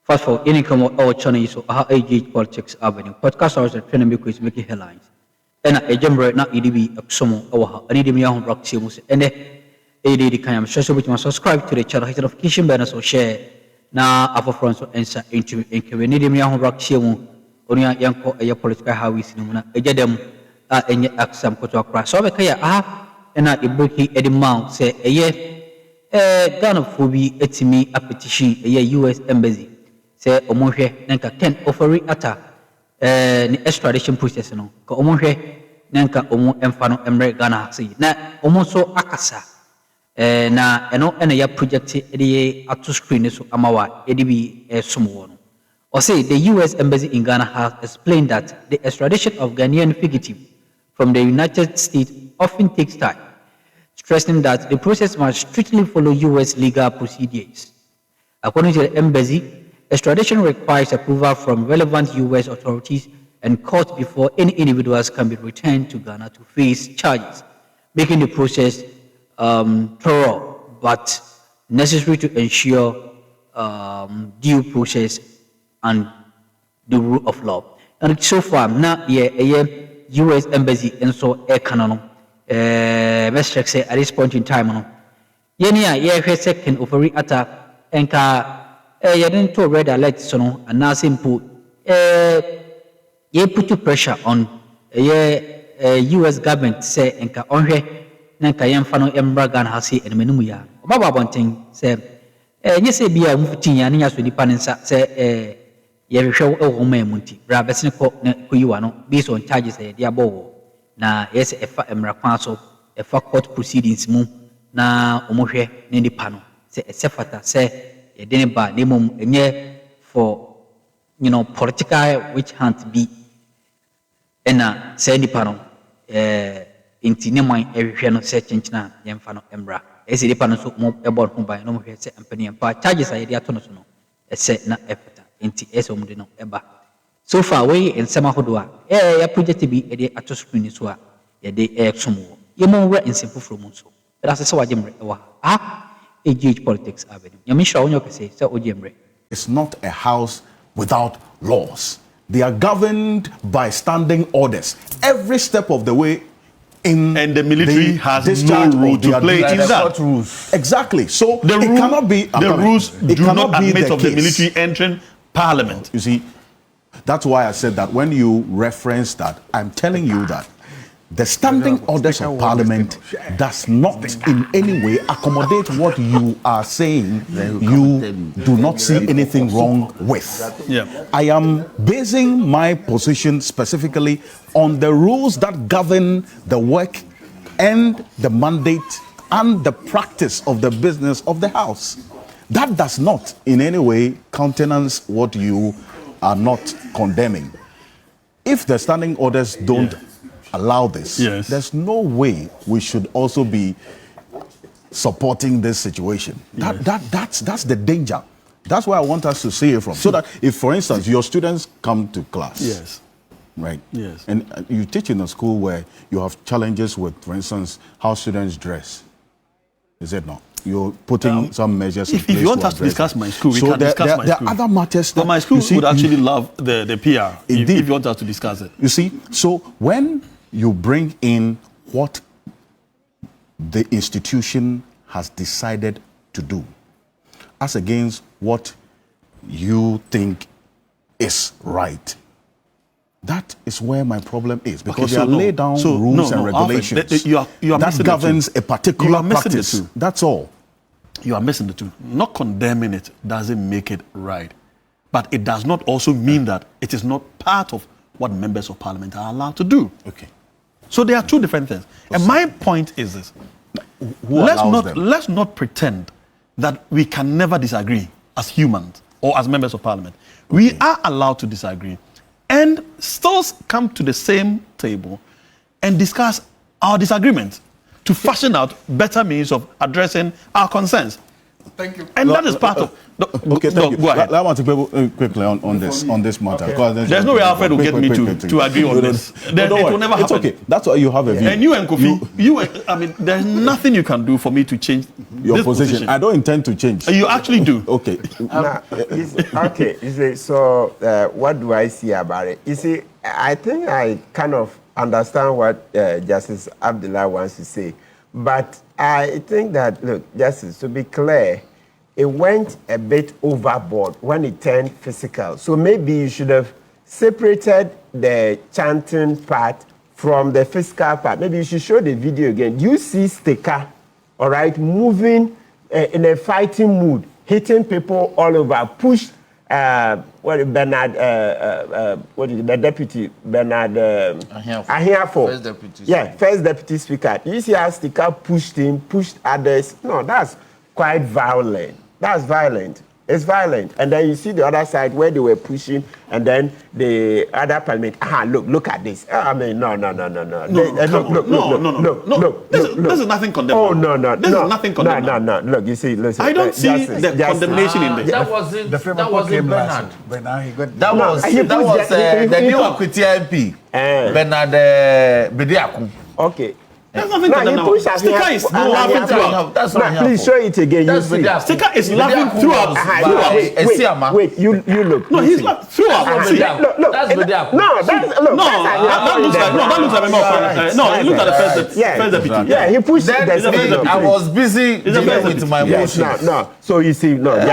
First of all, any come our channel is AG Politics Avenue. Podcast hours at Trinity quiz making headlines. And a jumper not EDB Akroma or Anidimian Rock Simus and AD can social which must subscribe to the channel, hit notification button or share. Now, upper front so answer into Inconvenidium Rock Simu, Onia Yanko, a political house in a jedem and yet Axam Kotoakra. So, and I breaking Eddie Mount say a year. Ghana Phoebe etimi a petition a US embassy. Say Omohe Nanka can offer ata the extradition process no. Ka Omohe Nanka Omo Enfano Emre Ghana say. Na Omoso Akasa na eno ya project the atu screen so amawa edibi sumo no. Or say the US embassy in Ghana has explained that the extradition of Ghanaian fugitive from the United States often takes time, stressing that the process must strictly follow US legal procedures. According to the embassy, extradition requires approval from relevant US authorities and courts before any individuals can be returned to Ghana to face charges, making the process thorough but necessary to ensure due process and the rule of law. And so far, now US embassy and so air canon. Best check say at this point in time, no. Yenia, second over attack and you didn't to red alert, so no, and now simple. You put pressure on US government say and on here, Nankayam Fano Embragan Hasi and Menumuya. Baba Bunting said, yes, be a moving and yes, with the panensa say, you show a woman munti, Brabesnico, Kuyuano, based on charges a diabo. Na yes emra kwaso court proceedings mu na omohwe ne ni pano se esefata se ye dene ba ne mum enye for political which hunt be ena se ni pano inti ne man ehwe no se chinchina yemfa no emra ese ni pano so mo ebon ho ban no mo hwe se empani empa charges a ye dia to no so no ese na efata inti ese omde no eba. So far, we in some hodua, project to be a to screen so a day exum. You more in simple from so. That's a so AG Politics Avenue. Yamisha on your say, so Ojembre. It's not a house without laws. They are governed by standing orders. Every step of the way in and the military has no role to play in that. Rules. Exactly. So the it cannot be the rules do not admit of the military entering Parliament. You see. That's why I said that when you reference that, I'm telling you that the standing orders of Parliament does not in any way accommodate what you are saying you do not see anything wrong with. Yeah. I am basing my position specifically on the rules that govern the work and the mandate and the practice of the business of the House. That does not in any way countenance what you are not condemning. If the standing orders don't allow this, there's no way we should also be supporting this situation. That's the danger. That's where I want us to see it from. So that if, for instance, your students come to class, right? Yes. And you teach in a school where you have challenges with, for instance, how students dress. Is it not? You're putting some measures in place. If you want us to discuss my school, we can discuss my school. There are other matters. But my school would actually love the PR if you want us to discuss it. You see, so when you bring in what the institution has decided to do, as against what you think is right, that is where my problem is, because they are laid down rules and regulations that governs a particular practice. That's all. You are missing the two. Not condemning it doesn't make it right. But it does not also mean that it is not part of what members of Parliament are allowed to do. Okay. So there are two different things. And my point is this. Let's not pretend that we can never disagree as humans or as members of Parliament. We are allowed to disagree and still come to the same table and discuss our disagreements to fashion out better means of addressing our concerns. Thank you. And that is part of. Okay, thank you. Go ahead. I want to go quickly on this matter. Okay. There's no way Alfred will get me to agree on this. It will never happen. It's okay. That's why you have a view. And you and Kofi, I mean, there's nothing you can do for me to change your position. I don't intend to change. You actually do. Okay. Okay. You see, so what do I see about it? You see, I think I kind of understand what Justice Abdullah wants to say, but I think that, look, Justice, to be clear, it went a bit overboard when it turned physical. So maybe you should have separated the chanting part from the physical part. Maybe you should show the video again. You see Sticker, all right, moving in a fighting mood, hitting people all over, pushed Bernard, the deputy, Bernard Ahiafo. First deputy. Yeah, first deputy speaker. You see how Sticker pushed him, pushed others. No, that's quite violent. That's violent. It's violent. And then you see the other side where they were pushing, and then the other parliament. Look at this. I mean, no. Look. This is nothing condemnable. Oh, no. This is nothing condemnable. No. Look, you see, listen. I don't see the condemnation in this. That wasn't Bernard. But now he got. That was the new Equity MP. Bernard Bediaku. Okay. There's nothing condemnable. Sticker is laughing throughout. That's not please show it again. You see. Sticker is laughing throughout. Wait, you look. No, he's laughing throughout. Look. That's Bediaku. No, that looks like no, he looked at the first deputy. Yeah, he pushed then I was busy dealing with my emotions. No. So you see, no. I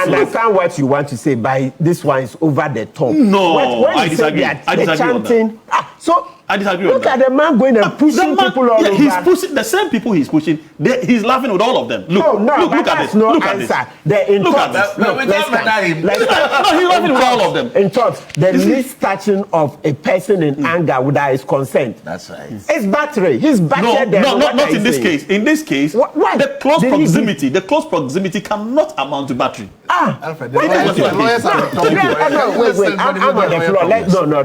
understand what you want to say, but this one is over the top. No, I disagree. I disagree on that. So I disagree look at the man going and pushing people all over. He's pushing the same people he's pushing. He's laughing with all of them. Look, look at this. Look at this. Look at this. No, he's laughing with all of them. In thought, the least touching of a person in anger without his consent. That's right. It's battery. He's battered them. No, not in this case. In this case, the close proximity cannot amount to battery. Alfred, the lawyers are wait. I'm on the floor. No.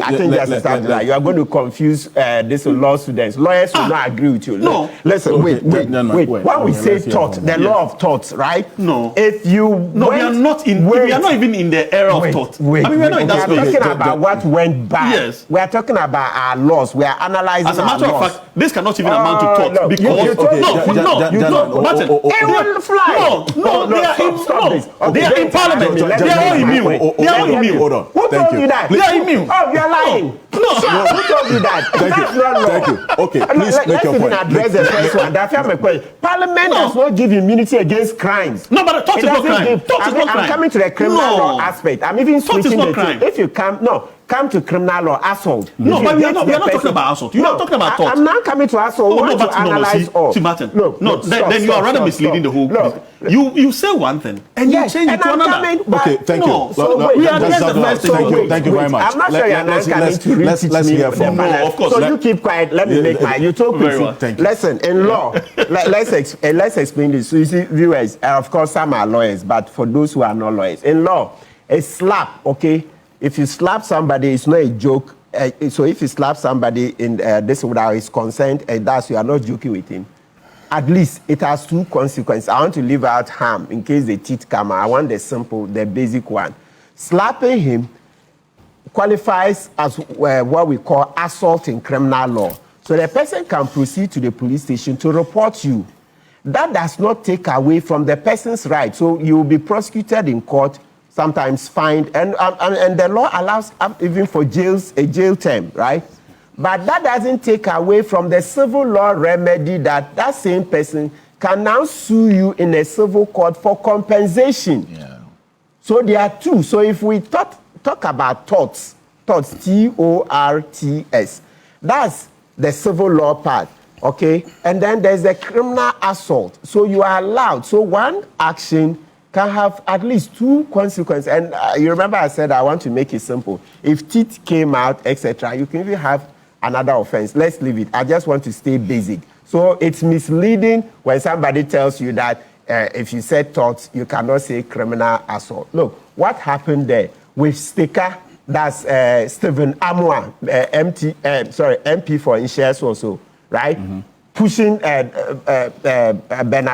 I think that's exactly. You are going to confuse this with law students. Lawyers will not agree with you. No. Listen, wait. When we say thought, the law of thoughts, right? No. If you we are not even in the era of thought. I mean, we're not in that space. We are talking about what went bad. Yes. We are talking about our laws. We are analyzing our laws. As a matter of fact, this cannot even amount to thought because you don't. Martin, it will fly. No, they are in Parliament. They are all immune. Hold on. Who told you that? They are immune. Oh, you are lying. No. Who told you that? Thank you. Okay, please make your point. Let's even address the first one. Parliament does not give immunity against crimes. No, but thought is not crime. I'm coming to the criminal law aspect. I'm even switching the two. If you come to criminal law, assault. No, but we are not talking about assault. You are talking about thought. I'm not coming to assault. We want to analyze all. Martin. Then you are rather misleading the whole. You say one thing and you change it to another. Okay, thank you. We address the first thing. Thank you very much. I'm not sure you're not coming to let's hear from. No, of course. So you keep quiet. Let me make my. You talk very well. Listen, in law, let's explain this. So you see, viewers, of course, some are lawyers, but for those who are not lawyers, in law, a slap, okay. If you slap somebody, it's not a joke. So if you slap somebody in this without his consent, that's you are not joking with him. At least it has two consequences. I want to leave out harm in case the teeth come out. I want the simple, the basic one. Slapping him qualifies as what we call assault in criminal law. So the person can proceed to the police station to report you. That does not take away from the person's right. So you will be prosecuted in court, sometimes fined, and the law allows even for a jail term, right? But that doesn't take away from the civil law remedy that same person can now sue you in a civil court for compensation. Yeah. So there are two. So if we talk about torts, T-O-R-T-S, that's the civil law part, okay? And then there's the criminal assault. So you are allowed. So one action can have at least two consequences. And you remember I said I want to make it simple. If teeth came out, etc., you can even have another offense. Let's leave it. I just want to stay basic. So it's misleading when somebody tells you that if you said thoughts, you cannot say criminal assault. Look, what happened there with Sticker, that's Stephen Amwa, MP for Inshares also, right? Mm-hmm. pushing Bernard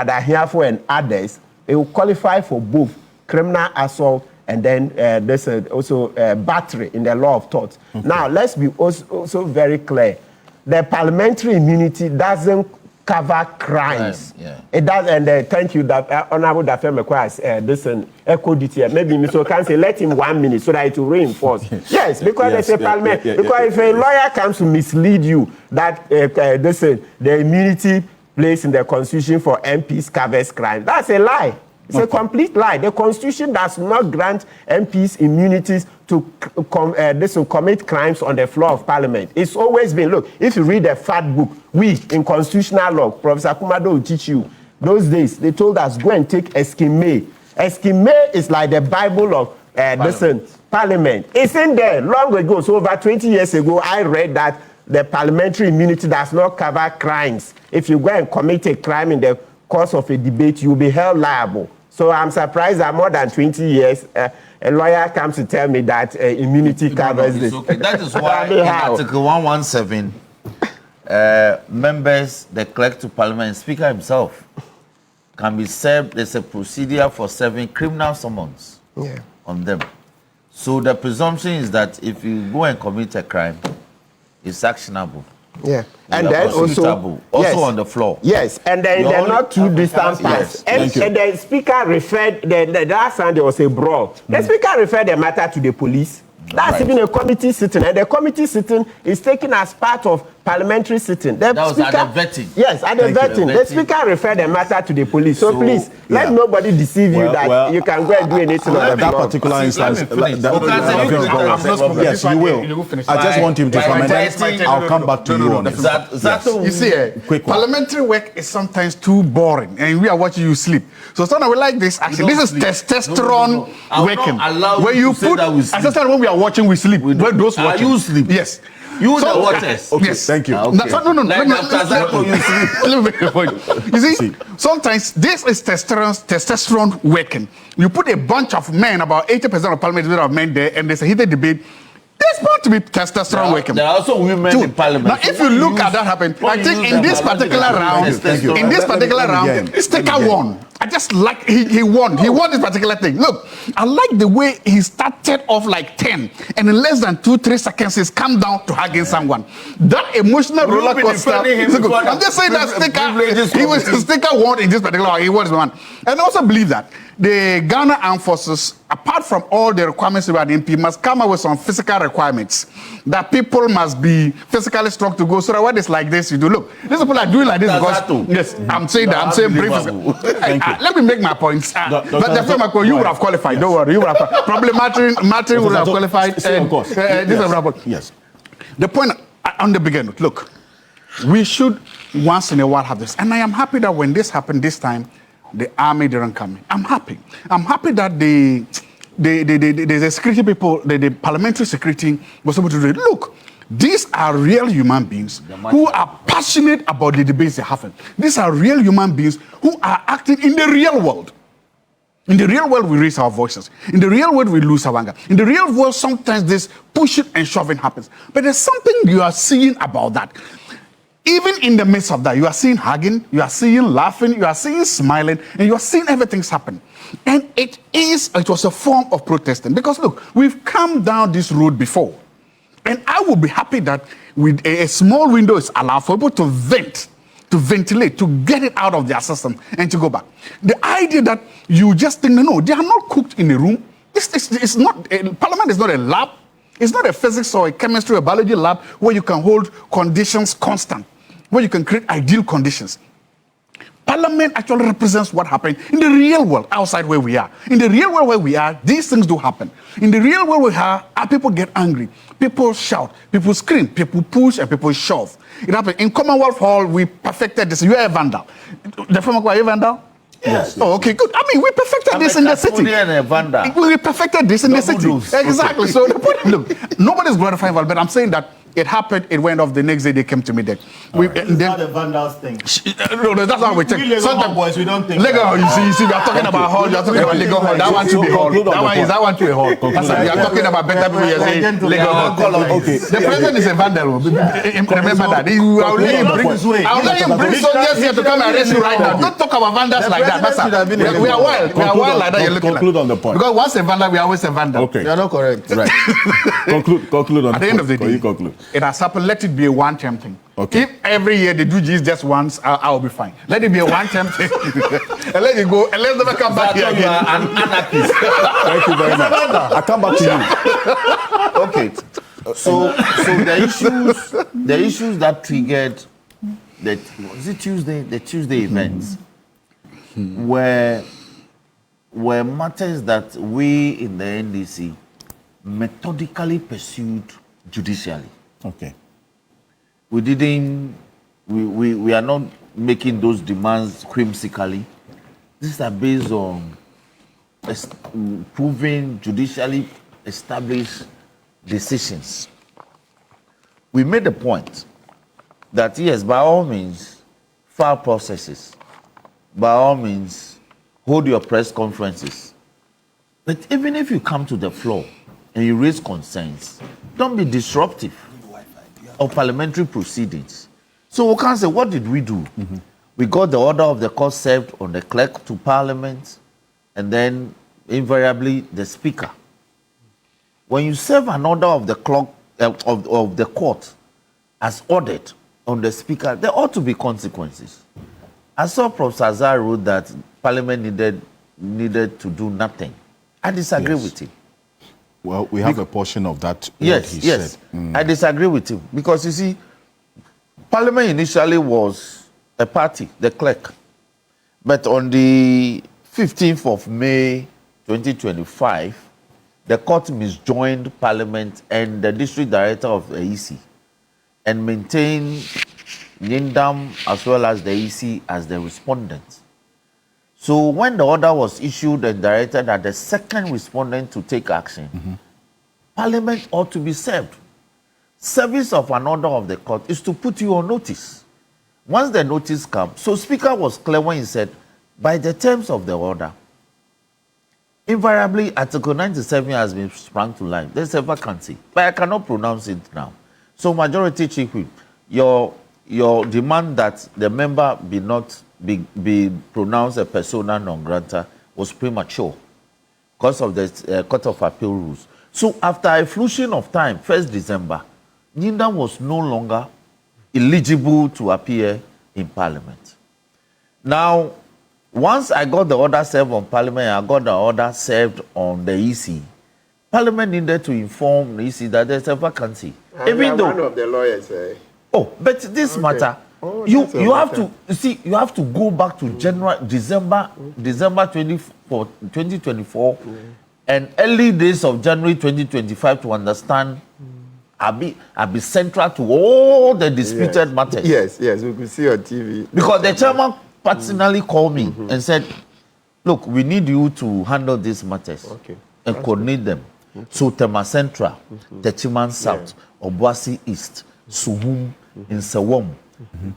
Ahiafo and others, they will qualify for both criminal assault and then there's also battery in the law of torts. Now, let's be also very clear. The parliamentary immunity doesn't cover crimes. It does, and thank you, Honorable Dafe requires this echo detail. Maybe Mr. Can say let him 1 minute so that it will reinforce. Yes, because there's a parliament. Because if a lawyer comes to mislead you that the immunity placed in the Constitution for MPs covers crime, that's a lie. It's a complete lie. The Constitution does not grant MPs immunities to commit crimes on the floor of Parliament. It's always been, look, if you read the FAT book, we, in constitutional law, Professor Kumado will teach you, those days, they told us, go and take Eskime. Eskime is like the Bible of Parliament. It's in there long ago. So over 20 years ago, I read that the parliamentary immunity does not cover crimes. If you go and commit a crime in the course of a debate, you'll be held liable. So I'm surprised that more than 20 years, a lawyer comes to tell me that immunity covers this. Okay. That is why in Article 117, members, the clerk to Parliament, and Speaker himself can be served. There's a procedure for serving criminal summons on them. So the presumption is that if you go and commit a crime, it's actionable. Yeah, and then also on the floor. Yes, and then they're not too distant past. And the speaker referred the last time there was a brawl. The speaker referred the matter to the police. That's even a committee sitting, and the committee sitting is taken as part of parliamentary sitting. That was at the vetting. Yes, at the vetting. The speaker referred the matter to the police. So please, let nobody deceive you that you can go and do anything on the that particular instance. Yes, you will. I just want him to comment. I'll come back to you on it. You see, parliamentary work is sometimes too boring, and we are watching you sleep. So sometimes we like this action. This is testosterone working. Where you put, when we are watching, we sleep. When those watching, you sleep. Yes. You the waters. Okay, yes. Thank you. No. You see, sometimes this is testosterone working. You put a bunch of men, about 80% of parliament of men there, and there's a heated debate. There's bound to be testosterone working. There are also women in parliament. Now, if you look at that happen, I think in this particular round, Sticker won. I just like he won. He won this particular thing. Look, I like the way he started off like 10, and in less than 2-3 seconds, he's come down to hugging someone. That emotional roller coaster. I'm just saying that Sticker won in this particular. He was one, and I also believe that the Ghana Armed Forces, apart from all the requirements about the MP, must come up with some physical requirements that people must be physically strong to go. So that when it's like this, you do look. These people are doing like this because yes, I'm saying that. I'm saying brief. Let me make my points. But the film, you would have qualified. Don't worry, you would have probably Martin would have qualified. Of course. Yes. The point on the beginning. Look, we should once in a while have this, and I am happy that when this happened this time, the army didn't come in. I'm happy. I'm happy that the security people, the parliamentary security was able to do it. Look, these are real human beings who are passionate about the debates they're having. These are real human beings who are acting in the real world. In the real world, we raise our voices. In the real world, we lose our anger. In the real world, sometimes this pushing and shoving happens. But there's something you are seeing about that. Even in the midst of that, you are seeing hugging, you are seeing laughing, you are seeing smiling, and you are seeing everything's happen. And it was a form of protesting. Because look, we've come down this road before. And I would be happy that with a small window is allowed for people to vent, to ventilate, to get it out of their system and to go back. The idea that you just think, no, they are not cooked in a room. It's not, Parliament is not a lab. It's not a physics or a chemistry or a biology lab where you can hold conditions constant, where you can create ideal conditions. Parliament actually represents what happened in the real world outside where we are. In the real world where we are, these things do happen. In the real world we are, people get angry, people shout, people scream, people push, and people shove. It happened. In Commonwealth Hall, we perfected this. You are a vandal. The former are you a vandal? Yes. Oh, okay, good. I mean, we perfected this in the city. We perfected this in the city. Exactly. So the point, look, nobody's glorifying, but I'm saying that It happened. It went off. The next day they came to me. Then That's the vandals thing. no, that's how we check. We Lego boys, we don't think. Lego, you see, we are talking about hall. You are talking about Lego hall. That one to be hall. That one to a hall. We are talking about better people. You say Lego hall. Okay. The president is a vandal. Remember that. I'll let him bring soldiers here to come and arrest you right now. Don't talk about vandals like that. We are wild. We are wild like that. You're looking at. Conclude on the point. Because once a vandal, we are always a vandal. Okay. You are not correct. Right. Conclude on At the end of the day, conclude. it has happened. Let it be a one-term thing. Okay. If every year they do this just once, I'll be fine. Let it be a one-term thing. And let it go. And let's never come back here You again. are an anarchist. Thank you very much. I come back to you. Okay. So the issues that triggered the Tuesday events were matters that we in the NDC methodically pursued judicially. Okay. We are not making those demands whimsically. These are based on proving judicially established decisions. We made the point that yes, by all means, file processes. By all means, hold your press conferences. But even if you come to the floor and you raise concerns, don't be disruptive of parliamentary proceedings. So we can say, what did we do? We got the order of the court served on the clerk to Parliament, and then invariably the speaker. When you serve an order of the clock of the court as ordered on the speaker, there ought to be consequences. I saw Professor Azar wrote that Parliament needed to do nothing. I disagree with him. Well, we have a portion of that. Yes. Said. I disagree with him because you see, Parliament initially was a party, the clerk, but on the 15th of May 2025, the court misjoined Parliament and the district director of the EC and maintained Yindam as well as the EC as the respondent. So when the order was issued and directed that the second respondent to take action, Parliament ought to be served. Service of an order of the court is to put you on notice. Once the notice comes, so Speaker was clear when he said, by the terms of the order, invariably Article 97 has been sprung to life. There's a vacancy, but I cannot pronounce it now. So Majority Chief Whip, your demand that the member be pronounced a persona non grata was premature because of the Court of Appeal rules. So after a flushing of time, 1st December, Nyindam was no longer eligible to appear in Parliament. Now, once I got the order served on Parliament, I got the order served on the EC. Parliament needed to inform the EC that there's a vacancy. Even though one of the lawyers. Oh, but this matter, you have to see. You have to go back to December 2024, and early days of January 2025 to understand. I'll be central to all the disputed matters. Yes, we could see on TV. Because the chairman personally called me and said, "Look, we need you to handle these matters and coordinate them." So Tema Central, Techiman South, Obuasi East, Suhum, Nsewom,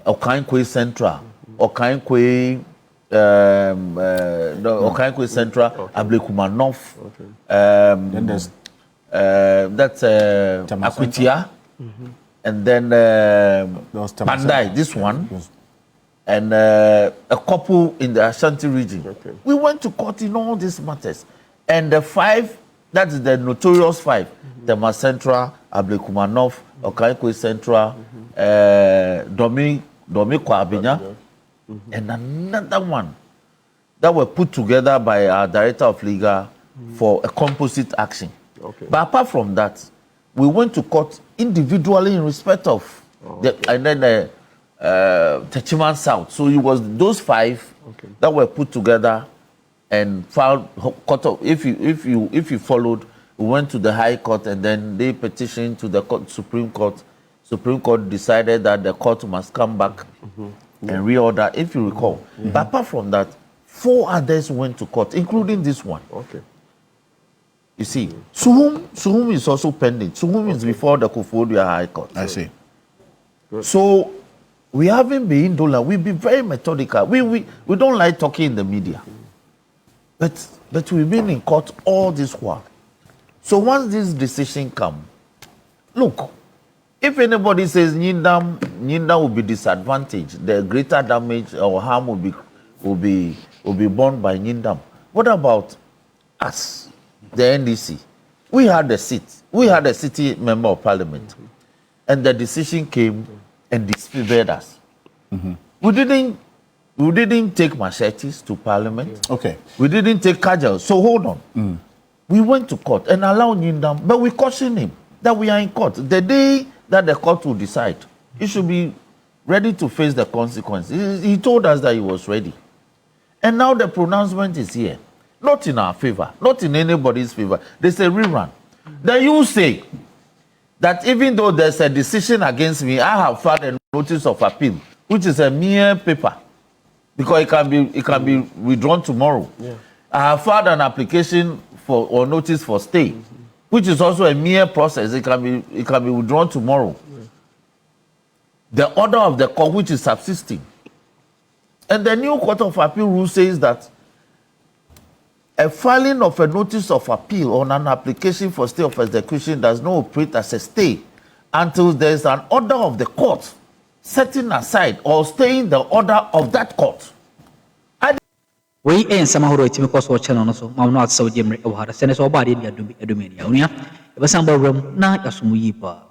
Okankwe Central, Okankwe Central, Ablekuma North, Then there's that's Akwitia, and then Pandai, this one, and a couple in the Ashanti region. We went to court in all these matters, and the 5, that is the notorious 5, Tema Central, Ablekuma North, Okankwe Central, Domi Kwabinya, and another one that were put together by our Director of Legal for a composite action. But apart from that, we went to court individually in respect of and then Techiman South. So it was those 5 that were put together and filed court of, if you followed, we went to the High Court and then they petitioned to the Supreme Court. Supreme Court decided that the court must come back and reorder, if you recall. But apart from that, 4 others went to court, including this one. You see, Suhum is also pending. Suhum is before the Akuffo High Court. I see. So we haven't been indolent. We've been very methodical. We don't like talking in the media. But we've been in court all this while. So once this decision comes, look, if anybody says Nyindam will be disadvantaged, the greater damage or harm will be borne by Nyindam. What about us, the NDC? We had a seat. We had a city member of parliament. And the decision came and disfavored us. We didn't take machetes to parliament. Okay. We didn't take cudgels. So hold on. We went to court and allowed Nyindam, but we cautioned him that we are in court. The day that the court will decide, he should be ready to face the consequences. He told us that he was ready. And now the pronouncement is here. Not in our favor, not in anybody's favor. There's a rerun. Then you say that even though there's a decision against me, I have filed a notice of appeal, which is a mere paper, because it can be withdrawn tomorrow. Yeah. I have filed an application or notice for stay, which is also a mere process. It can be withdrawn tomorrow. Yeah. The order of the court, which is subsisting, and the new Court of Appeal rule says that a filing of a notice of appeal on an application for stay of execution does not operate as a stay until there is an order of the court setting aside or staying the order of that court. We ain't some who write me cause what channel so I'm not so Jimmy O'Hara, Senator Body, Dumini, Unia, Basamba room, na Yasumuipa.